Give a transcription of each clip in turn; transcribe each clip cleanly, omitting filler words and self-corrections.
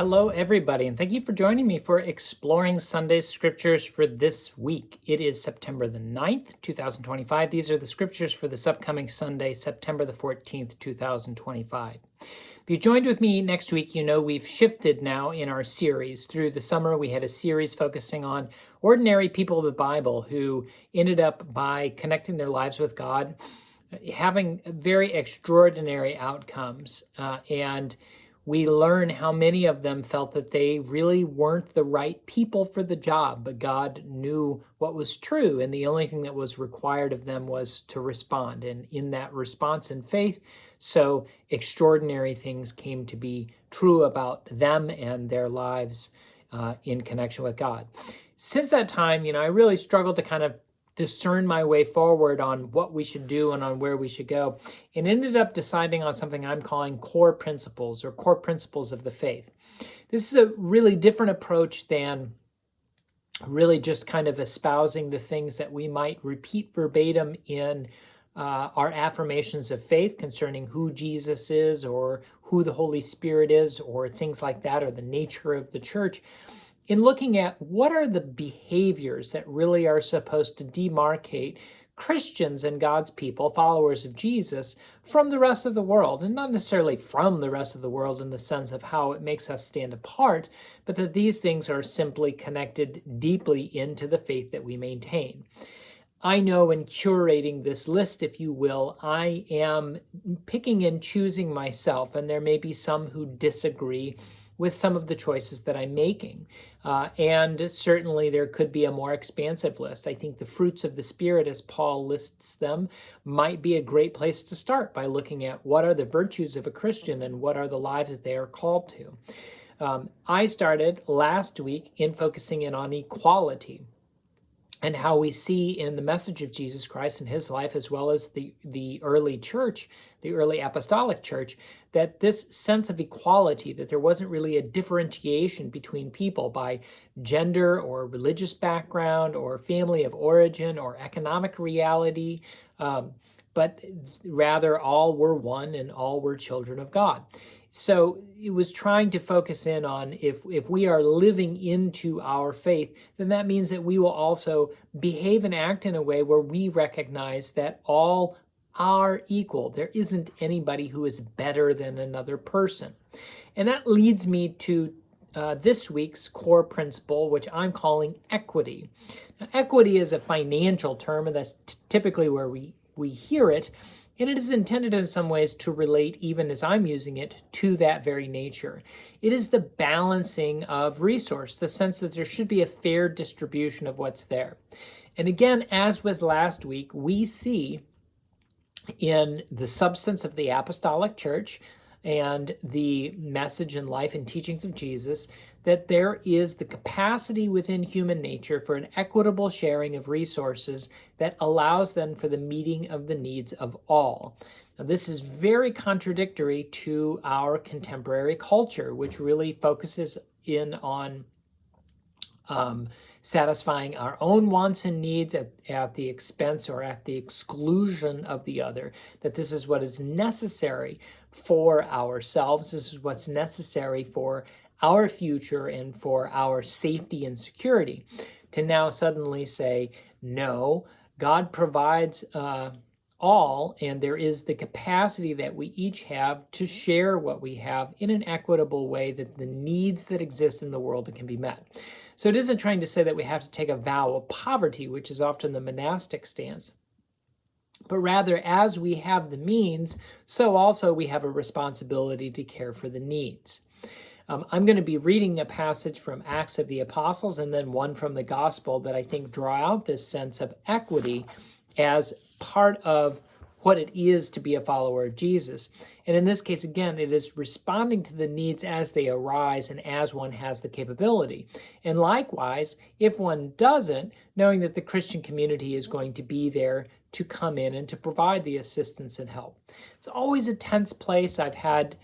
Hello, everybody, and thank you for joining me for Exploring Sunday's Scriptures for this week. It is September the 9th, 2025. These are the scriptures for this upcoming Sunday, September the 14th, 2025. If you joined with me next week, you know we've shifted now in our series. Through the summer, we had a series focusing on ordinary people of the Bible who ended up, by connecting their lives with God, having very extraordinary outcomes. And we learn how many of them felt that they really weren't the right people for the job, but God knew what was true, and the only thing that was required of them was to respond. And in that response and faith, so extraordinary things came to be true about them and their lives in connection with God. Since that time, I really struggled to kind of discern my way forward on what we should do and on where we should go, and ended up deciding on something I'm calling core principles, or core principles of the faith. This is a really different approach than really just kind of espousing the things that we might repeat verbatim in our affirmations of faith concerning who Jesus is, or who the Holy Spirit is, or things like that, or the nature of the church. In looking at what are the behaviors that really are supposed to demarcate Christians and God's people, followers of Jesus, from the rest of the world, and not necessarily from the rest of the world in the sense of how it makes us stand apart, but that these things are simply connected deeply into the faith that we maintain. I know in curating this list, if you will, I am picking and choosing myself, and there may be some who disagree with some of the choices that I'm making. And certainly there could be a more expansive list. I think the fruits of the Spirit, as Paul lists them, might be a great place to start by looking at what are the virtues of a Christian and what are the lives that they are called to. I started last week in focusing in on equality, and how we see in the message of Jesus Christ and his life, as well as the early church, the early apostolic church, that this sense of equality, that there wasn't really a differentiation between people by gender or religious background or family of origin or economic reality, but rather all were one and all were children of God. So it was trying to focus in on if we are living into our faith, then that means that we will also behave and act in a way where we recognize that all are equal. There isn't anybody who is better than another person. And that leads me to this week's core principle, which I'm calling equity. Now, equity is a financial term, and that's typically where we hear it. And it is intended in some ways to relate, even as I'm using it, to that very nature. It is the balancing of resource, the sense that there should be a fair distribution of what's there. And again, as with last week, we see in the substance of the apostolic church and the message and life and teachings of Jesus that there is the capacity within human nature for an equitable sharing of resources that allows then for the meeting of the needs of all. Now, this is very contradictory to our contemporary culture, which really focuses in on satisfying our own wants and needs at the expense or at the exclusion of the other, that this is what is necessary for ourselves, this is what's necessary for our future and for our safety and security. To now suddenly say, no, God provides all, and there is the capacity that we each have to share what we have in an equitable way, that the needs that exist in the world can be met. So it isn't trying to say that we have to take a vow of poverty, which is often the monastic stance, but rather as we have the means, so also we have a responsibility to care for the needs. I'm going to be reading a passage from Acts of the Apostles and then one from the Gospel that I think draw out this sense of equity as part of what it is to be a follower of Jesus. And in this case, again, it is responding to the needs as they arise and as one has the capability. And likewise, if one doesn't, knowing that the Christian community is going to be there to come in and to provide the assistance and help. It's always a tense place. I've had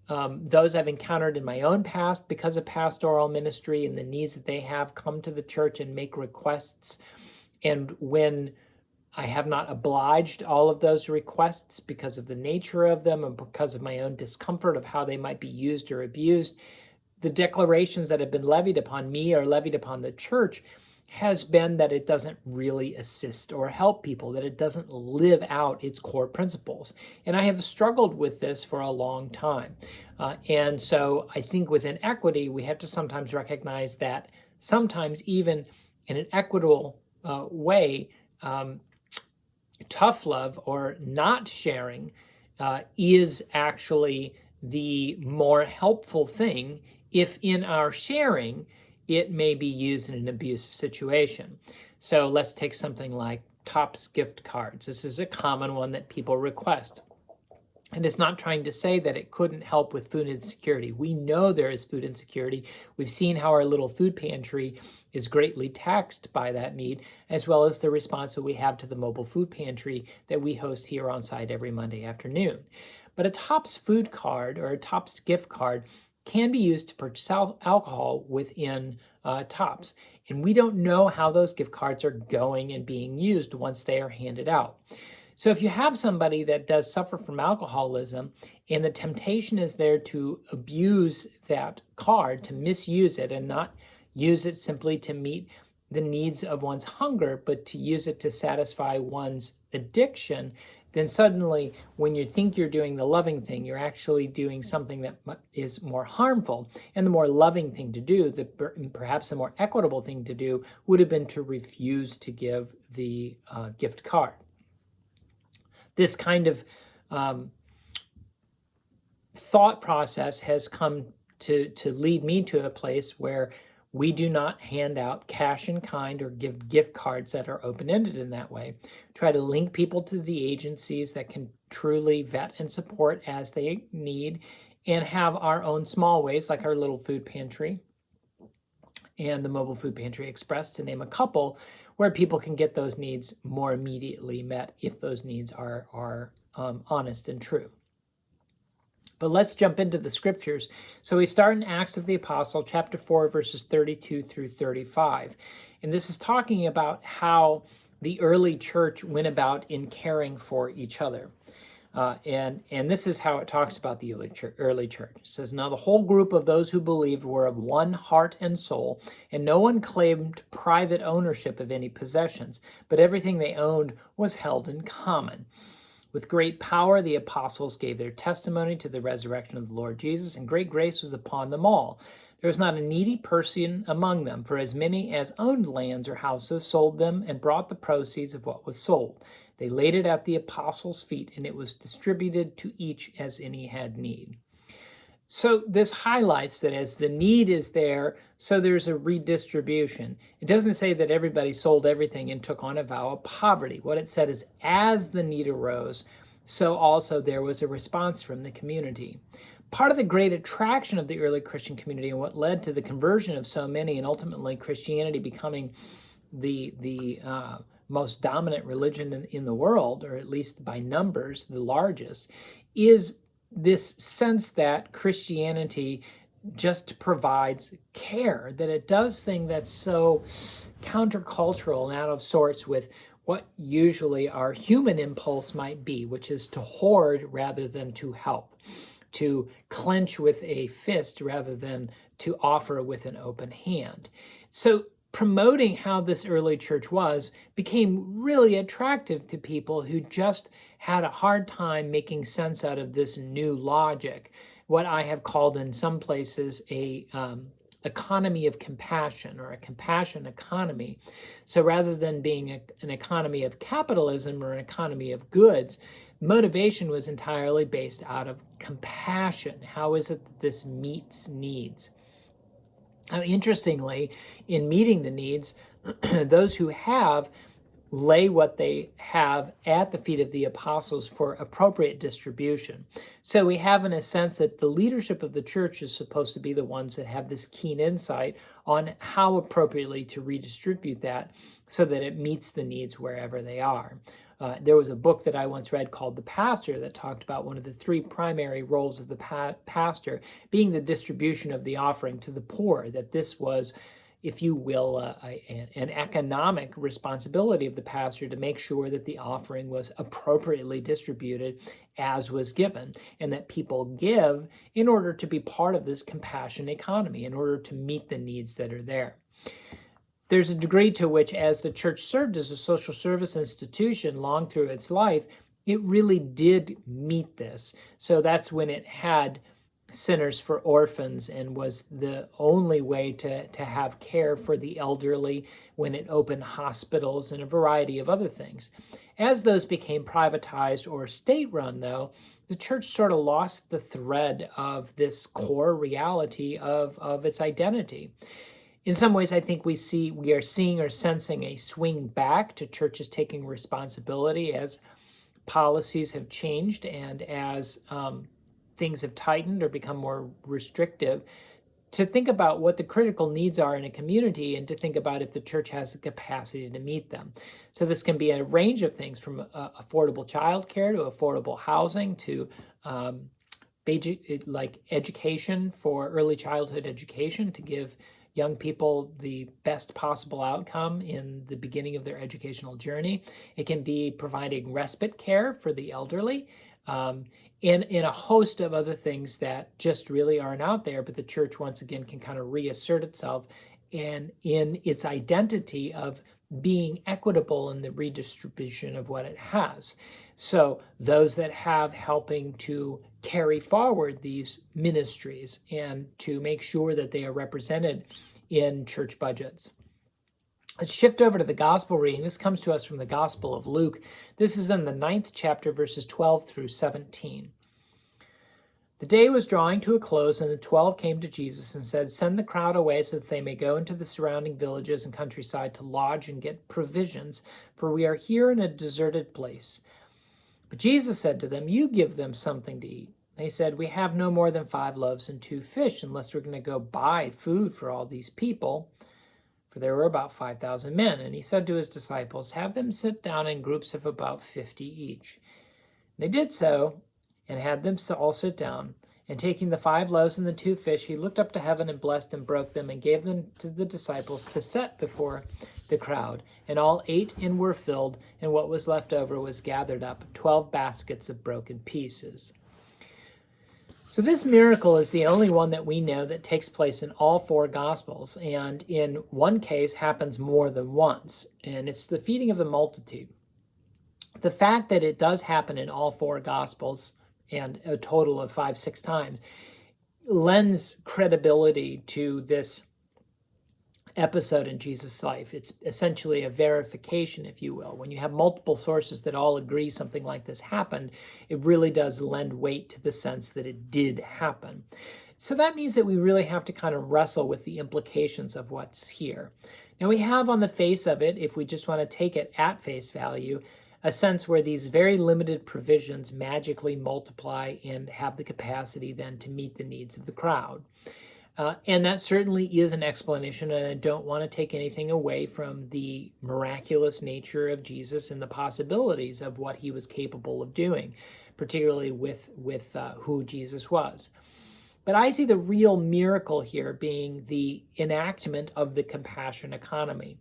those I've encountered in my own past because of pastoral ministry and the needs that they have come to the church and make requests. And when I have not obliged all of those requests because of the nature of them and because of my own discomfort of how they might be used or abused, the declarations that have been levied upon me or levied upon the church has been that it doesn't really assist or help people, that it doesn't live out its core principles. And I have struggled with this for a long time. And so I think within equity, we have to sometimes recognize that sometimes even in an equitable way, tough love or not sharing is actually the more helpful thing if in our sharing it may be used in an abusive situation. So let's take something like Topps gift cards. This is a common one that people request. And it's not trying to say that it couldn't help with food insecurity. We know there is food insecurity. We've seen how our little food pantry is greatly taxed by that need, as well as the response that we have to the mobile food pantry that we host here on site every Monday afternoon. But a Topps food card or a Topps gift card can be used to purchase alcohol within Topps. And we don't know how those gift cards are going and being used once they are handed out. So if you have somebody that does suffer from alcoholism and the temptation is there to abuse that card, to misuse it and not use it simply to meet the needs of one's hunger, but to use it to satisfy one's addiction, then suddenly when you think you're doing the loving thing, you're actually doing something that is more harmful. And the more loving thing to do, perhaps the more equitable thing to do, would have been to refuse to give the gift card. This kind of thought process has come to lead me to a place where we do not hand out cash in kind or give gift cards that are open-ended in that way. Try to link people to the agencies that can truly vet and support as they need, and have our own small ways like our little food pantry and the Mobile Food Pantry Express, to name a couple, where people can get those needs more immediately met if those needs are honest and true. But let's jump into the scriptures. So we start in Acts of the Apostle, chapter 4, verses 32 through 35. And this is talking about how the early church went about in caring for each other. And this is how it talks about the early church. It says, "Now the whole group of those who believed were of one heart and soul, and no one claimed private ownership of any possessions, but everything they owned was held in common. With great power, the apostles gave their testimony to the resurrection of the Lord Jesus, and great grace was upon them all. There was not a needy person among them, for as many as owned lands or houses sold them and brought the proceeds of what was sold. They laid it at the apostles' feet, and it was distributed to each as any had need." So this highlights that as the need is there, so there's a redistribution. It doesn't say that everybody sold everything and took on a vow of poverty. What it said is, as the need arose, so also there was a response from the community. Part of the great attraction of the early Christian community and what led to the conversion of so many and ultimately Christianity becoming the most dominant religion in the world, or at least by numbers, the largest, is this sense that Christianity just provides care, that it does things that's so countercultural and out of sorts with what usually our human impulse might be, which is to hoard rather than to help, to clench with a fist rather than to offer with an open hand. So promoting how this early church was became really attractive to people who just had a hard time making sense out of this new logic, what I have called in some places a economy of compassion, or a compassion economy. So rather than being an economy of capitalism or an economy of goods, motivation was entirely based out of compassion. How is it that this meets needs? Interestingly, in meeting the needs, those who have lay what they have at the feet of the apostles for appropriate distribution. So we have, in a sense, that the leadership of the church is supposed to be the ones that have this keen insight on how appropriately to redistribute that so that it meets the needs wherever they are. There was a book that I once read called The Pastor that talked about one of the three primary roles of the pastor being the distribution of the offering to the poor, that this was if you will, an economic responsibility of the pastor to make sure that the offering was appropriately distributed as was given, and that people give in order to be part of this compassion economy, in order to meet the needs that are there. There's a degree to which, as the church served as a social service institution long through its life, it really did meet this. So that's when it had Centers for Orphans and was the only way to have care for the elderly, when it opened hospitals and a variety of other things. As those became privatized or state-run, though, the church sort of lost the thread of this core reality of its identity. In some ways, I think we are seeing or sensing a swing back to churches taking responsibility as policies have changed and as things have tightened or become more restrictive, to think about what the critical needs are in a community and to think about if the church has the capacity to meet them. So this can be a range of things, from affordable childcare to affordable housing to like education, for early childhood education, to give young people the best possible outcome in the beginning of their educational journey. It can be providing respite care for the elderly, in a host of other things that just really aren't out there, but the church once again can kind of reassert itself in its identity of being equitable in the redistribution of what it has. So those that have helping to carry forward these ministries and to make sure that they are represented in church budgets. Let's shift over to the gospel reading. This comes to us from the Gospel of Luke. This is in the 9th chapter, verses 12 through 17. The day was drawing to a close, and the 12 came to Jesus and said, "Send the crowd away so that they may go into the surrounding villages and countryside to lodge and get provisions, for we are here in a deserted place." But Jesus said to them, "You give them something to eat." They said, "We have no more than 5 loaves and 2 fish, unless we're going to go buy food for all these people." For there were about 5,000 men. And he said to his disciples, "Have them sit down in groups of about 50 each." They did so, and had them all sit down. And taking the 5 loaves and the 2 fish, he looked up to heaven and blessed and broke them and gave them to the disciples to set before the crowd. And all ate and were filled, and what was left over was gathered up, 12 baskets of broken pieces. So this miracle is the only one that we know that takes place in all 4 Gospels, and in one case happens more than once, and it's the feeding of the multitude. The fact that it does happen in all 4 Gospels, and a total of 5-6 times, lends credibility to this episode in Jesus' life. It's essentially a verification, if you will. When you have multiple sources that all agree something like this happened, it really does lend weight to the sense that it did happen. So that means that we really have to kind of wrestle with the implications of what's here. Now we have on the face of it, if we just want to take it at face value, a sense where these very limited provisions magically multiply and have the capacity then to meet the needs of the crowd. And that certainly is an explanation, and I don't want to take anything away from the miraculous nature of Jesus and the possibilities of what he was capable of doing, particularly with who Jesus was. But I see the real miracle here being the enactment of the compassion economy,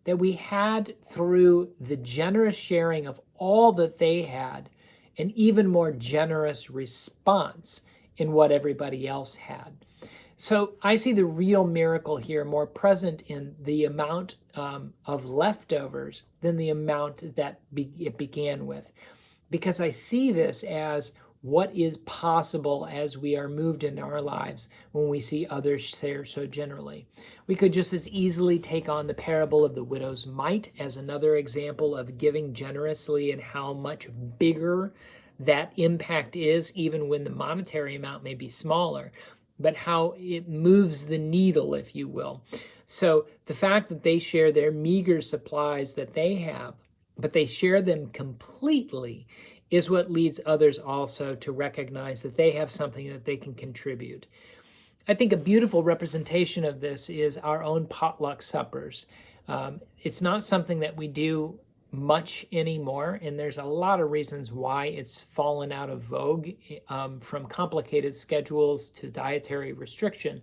that we had through the generous sharing of all that they had, an even more generous response in what everybody else had. So I see the real miracle here more present in the amount of leftovers than the amount that it began with, because I see this as what is possible as we are moved in our lives when we see others share so generally. We could just as easily take on the parable of the widow's mite as another example of giving generously and how much bigger that impact is, even when the monetary amount may be smaller, but how it moves the needle, if you will. So the fact that they share their meager supplies that they have, but they share them completely, is what leads others also to recognize that they have something that they can contribute. I think a beautiful representation of this is our own potluck suppers. It's not something that we do much anymore, and there's a lot of reasons why it's fallen out of vogue, from complicated schedules to dietary restriction.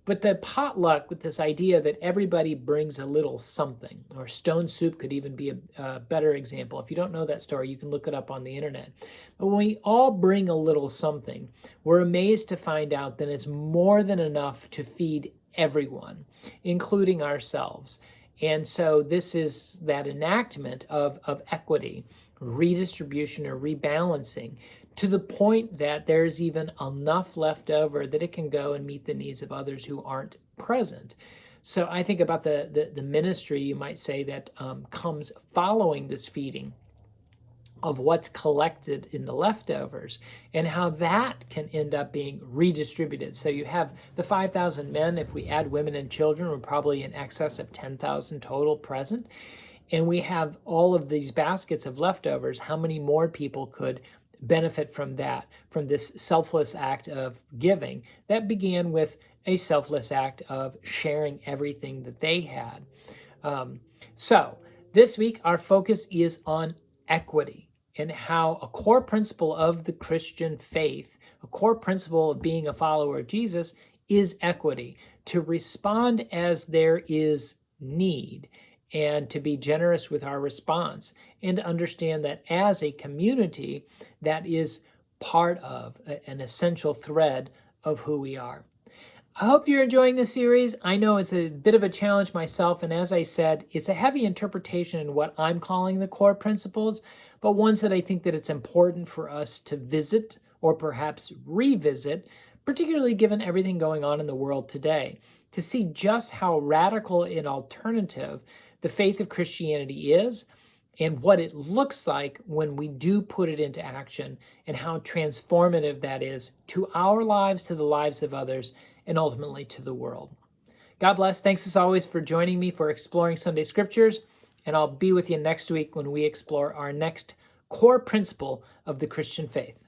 But the potluck with this idea that everybody brings a little something, or stone soup could even be a better example. If you don't know that story, you can look it up on the internet. But when we all bring a little something, we're amazed to find out that it's more than enough to feed everyone, including ourselves. And so this is that enactment of equity, redistribution, or rebalancing, to the point that there's even enough left over that it can go and meet the needs of others who aren't present. So I think about the ministry, you might say, that comes following this feeding of what's collected in the leftovers, and how that can end up being redistributed. So you have the 5,000 men. If we add women and children, we're probably in excess of 10,000 total present. And we have all of these baskets of leftovers. How many more people could benefit from that, from this selfless act of giving that began with a selfless act of sharing everything that they had? So this week, our focus is on equity, and how a core principle of the Christian faith, a core principle of being a follower of Jesus, is equity, to respond as there is need, and to be generous with our response, and to understand that as a community, that is part of an essential thread of who we are. I hope you're enjoying this series. I know it's a bit of a challenge myself, and as I said, it's a heavy interpretation in what I'm calling the core principles, but ones that I think that it's important for us to visit or perhaps revisit, particularly given everything going on in the world today, to see just how radical and alternative the faith of Christianity is, and what it looks like when we do put it into action, and how transformative that is to our lives, to the lives of others, and ultimately to the world. God bless. Thanks as always for joining me for Exploring Sunday Scriptures, and I'll be with you next week when we explore our next core principle of the Christian faith.